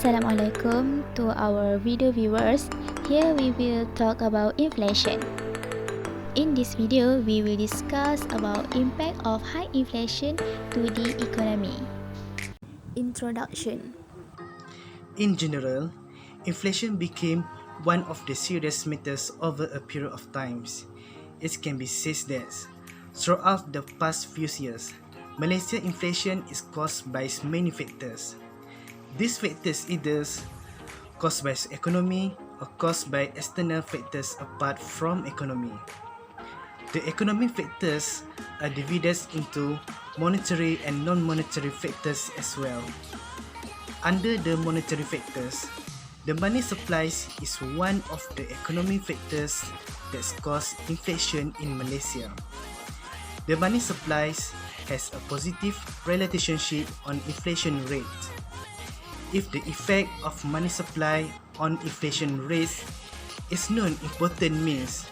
Assalamualaikum to our video viewers. Here we will talk about inflation. In this video, we will discuss about impact of high inflation to the economy. Introduction. In general, inflation became one of the serious matters over a period of times. It can be said that throughout the past few years, Malaysian inflation is caused by many factors. These factors either caused by economy or caused by external factors apart from economy. The economic factors are divided into monetary and non-monetary factors as well. Under the monetary factors, the money supply is one of the economic factors that cause inflation in Malaysia. The money supply has a positive relationship on inflation rate. If the effect of money supply on inflation rate is known important means,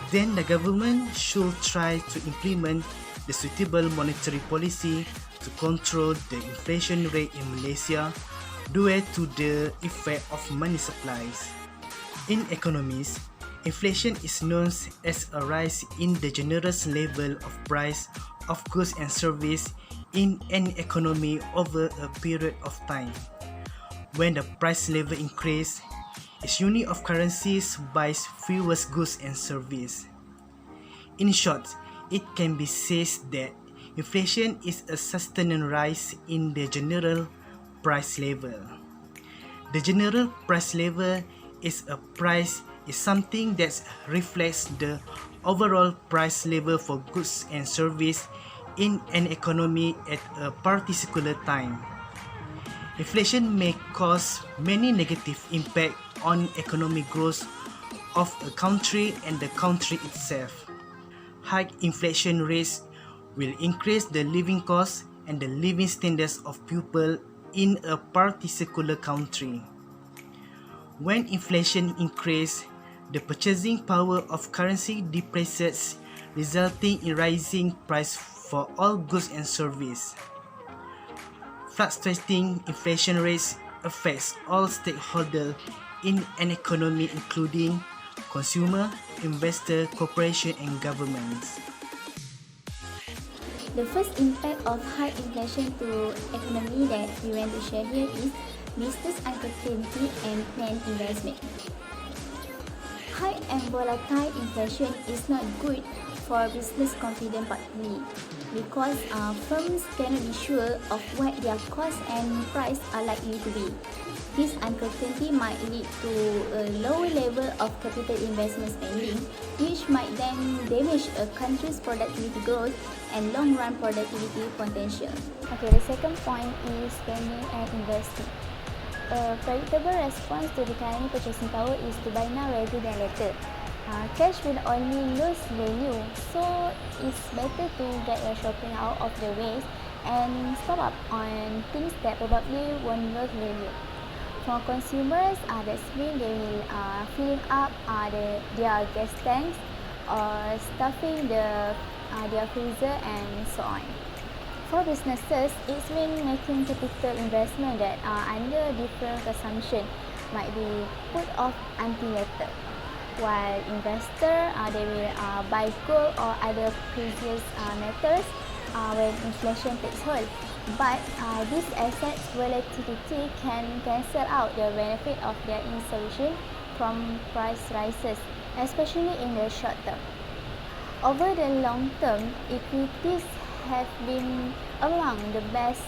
then the government should try to implement the suitable monetary policy to control the inflation rate in Malaysia due to the effect of money supplies. In economies, inflation is known as a rise in the general level of price of goods and services in an economy over a period of time. When the price level increase, its unit of currencies buys fewer goods and services. In short, it can be said that inflation is a sustained rise in the general price level. The general price level is something that reflects the overall price level for goods and services in an economy at a particular time. Inflation may cause many negative impacts on economic growth of a country and the country itself. High inflation rates will increase the living costs and the living standards of people in a particular country. When inflation increases, the purchasing power of currency depreciates, resulting in rising price for all goods and services. Fluctuating inflation rates affects all stakeholders in an economy including consumer, investor, corporation and governments. The first impact of high inflation to economy that we want to share here is business uncertainty and planned investment. High and volatile inflation is not good for business confidence partly because firms cannot be sure of what their cost and price are likely to be. This uncertainty might lead to a lower level of capital investment spending, which might then damage a country's productivity growth and long-run productivity potential. Okay, the second point is spending and investing. A predictable response to declining purchasing power is to buy now rather than later. Cash will only lose value, so it's better to get your shopping out of the way and stock up on things that probably won't lose value. For consumers, that's mean they will filling up their gas tanks or stuffing their freezer and so on. For businesses, it's mean making capital investment that under different consumption might be put off until later. While investors, they will buy gold or other precious metals when inflation takes hold. But this asset's volatility can cancel out the benefit of their insulation from price rises, especially in the short term. Over the long term, equities have been among the best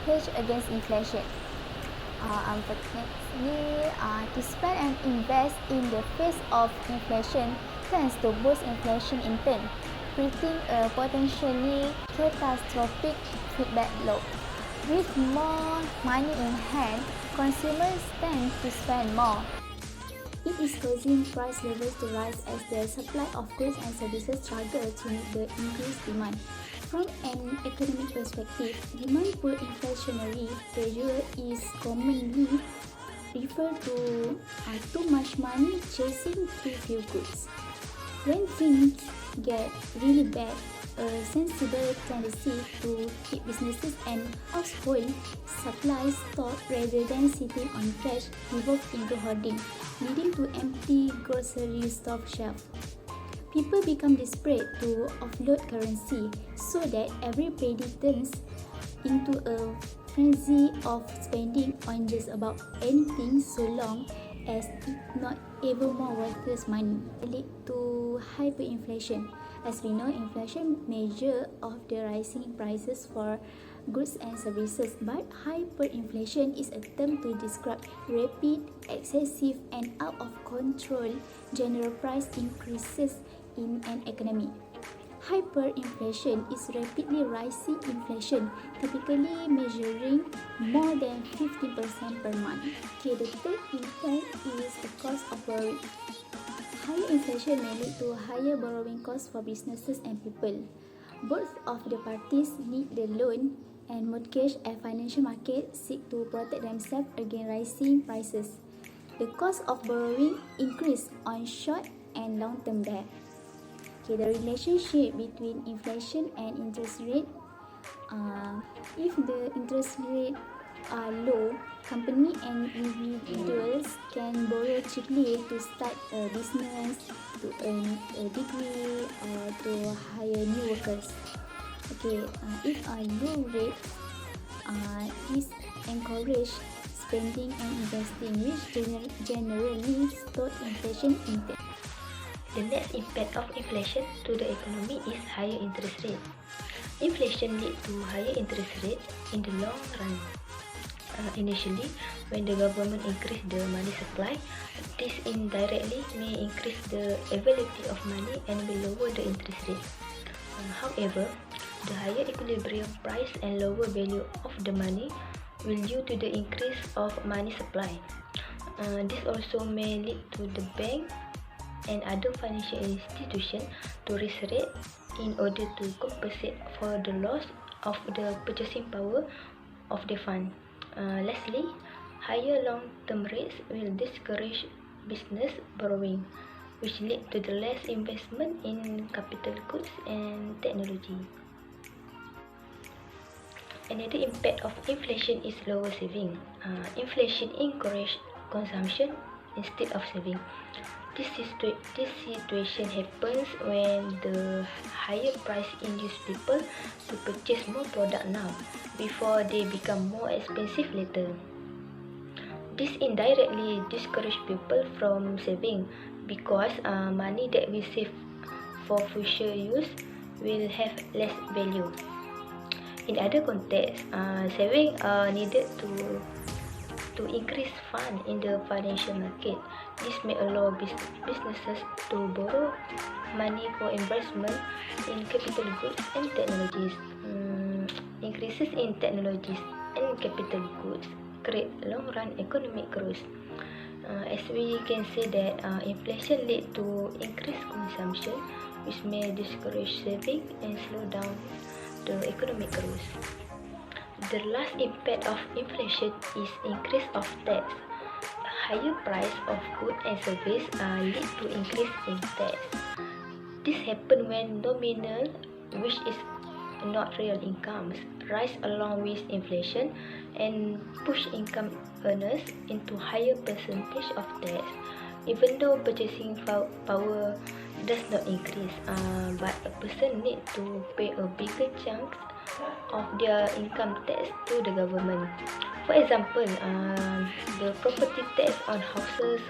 hedge against inflation. Unfortunately, to spend and invest in the face of inflation tends to boost inflation in turn, creating a potentially catastrophic feedback loop. With more money in hand, consumers tend to spend more. It is causing price levels to rise as the supply of goods and services struggle to meet the increased demand. From an economic perspective, demand pull inflationary pressure is commonly referred to too much money chasing too few goods. When things get really bad, a sensible tendency to keep businesses and households supply stock rather than sitting on cash evolved into hoarding, leading to empty grocery store shelves. People become desperate to offload currency so that every penny turns into a frenzy of spending on just about anything so long as it not ever more worthless money. Lead to hyperinflation. As we know, inflation measure of the rising prices for goods and services, but hyperinflation is a term to describe rapid, excessive, and out of control general price increases in an economy. Hyperinflation is rapidly rising inflation, typically measuring more than 15% per month. Okay, the third impact is the cost of borrowing. Higher inflation may lead to higher borrowing costs for businesses and people. Both of the parties need the loan, and mortgage and financial markets seek to protect themselves against rising prices. The cost of borrowing increase on short and long-term debt. Okay, the relationship between inflation and interest rate. If the interest rate are low, company and individuals can borrow cheaply to start a business, to earn a degree, or to hire new workers. Okay, if a low rate, this encourage spending and investing, which generally stop inflation instead. The next impact of inflation to the economy is higher interest rate. Inflation leads to higher interest rate in the long run. Initially, when the government increase the money supply, this indirectly may increase the availability of money and will lower the interest rate. However, the higher equilibrium price and lower value of the money will due to the increase of money supply. This also may lead to the bank and other financial institutions to raise rate in order to compensate for the loss of the purchasing power of the fund. Lastly, higher long-term rates will discourage business borrowing, which lead to the less investment in capital goods and technology. Another impact of inflation is lower saving. Inflation encourages consumption instead of saving. This situation happens when the higher price induce people to purchase more product now before they become more expensive later. This indirectly discourages people from saving because money that we save for future use will have less value. In other contexts, saving are needed to increase fund in the financial market. This may allow businesses to borrow money for investment in capital goods and technologies. Increases in technologies and capital goods create long-run economic growth. As we can say that inflation lead to increased consumption, which may discourage saving and slow down the economic growth. The last impact of inflation is increase of tax. Higher price of goods and service lead to increase in tax. This happens when nominal, which is not real incomes, rise along with inflation and push income earners into higher percentage of tax. Even though purchasing power does not increase, but a person need to pay a bigger chunk of their income tax to the government. For example, the property tax on houses,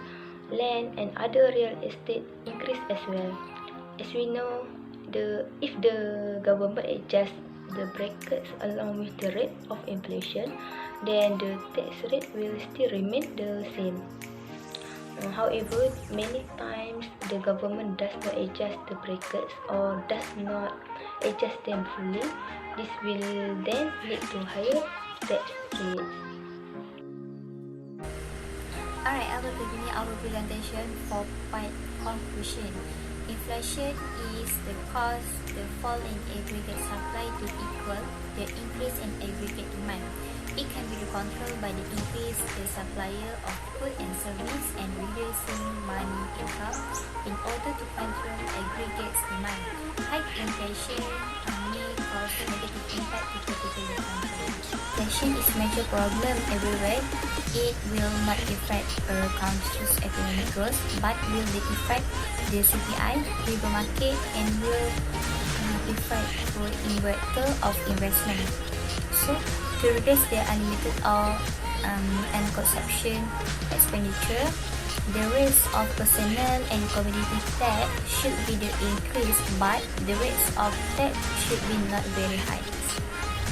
land, and other real estate increase as well. As we know, if the government adjusts the brackets along with the rate of inflation, then the tax rate will still remain the same. However, many times the government does not adjust the brackets or does not adjust them fully. This will then lead to higher tax rates. Alright, I will begin our presentation for point conclusion. Inflation is the cause the fall in aggregate supply to equal the increase in aggregate demand. It can be controlled by the increase the supplier of food and service and reducing money income in order to control aggregate demand. High inflation may cause negative impact to particular countries. Inflation is a major problem everywhere. It will not affect a country's economic growth, but will affect the CPI, labor market, and will affect the investor of investment. So, to reduce the unlimited or and consumption expenditure, the risk of personnel and commodity theft should be increased, but the risk of theft should be not very high.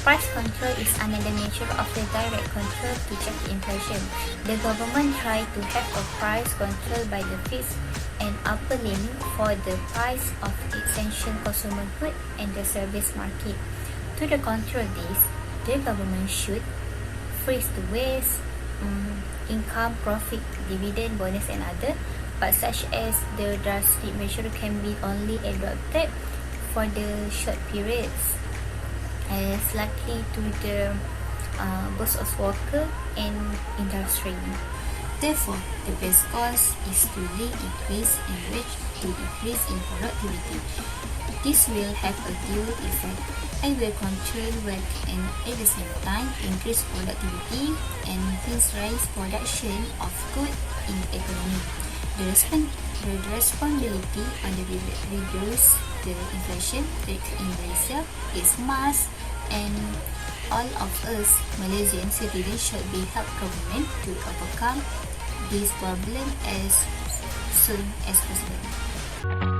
Price control is another measure of the direct control to check inflation. The government tries to have a price control by the fixed and upper limit for the price of essential consumer goods and the service market. To control this, the government should freeze the waste, income, profit, dividend, bonus, and other, but such as the drastic measure can be only adopted for the short periods, as likely to the both of worker and industry. Therefore, the best course is to increase in wage to decrease in productivity. This will have a dual effect. It will control work and at the same time increase productivity and hence raise production of goods in the economy. The responsibility on the reduce the inflation rate in Malaysia is mass, and all of us Malaysian citizens should be help government to overcome this problem as soon as possible.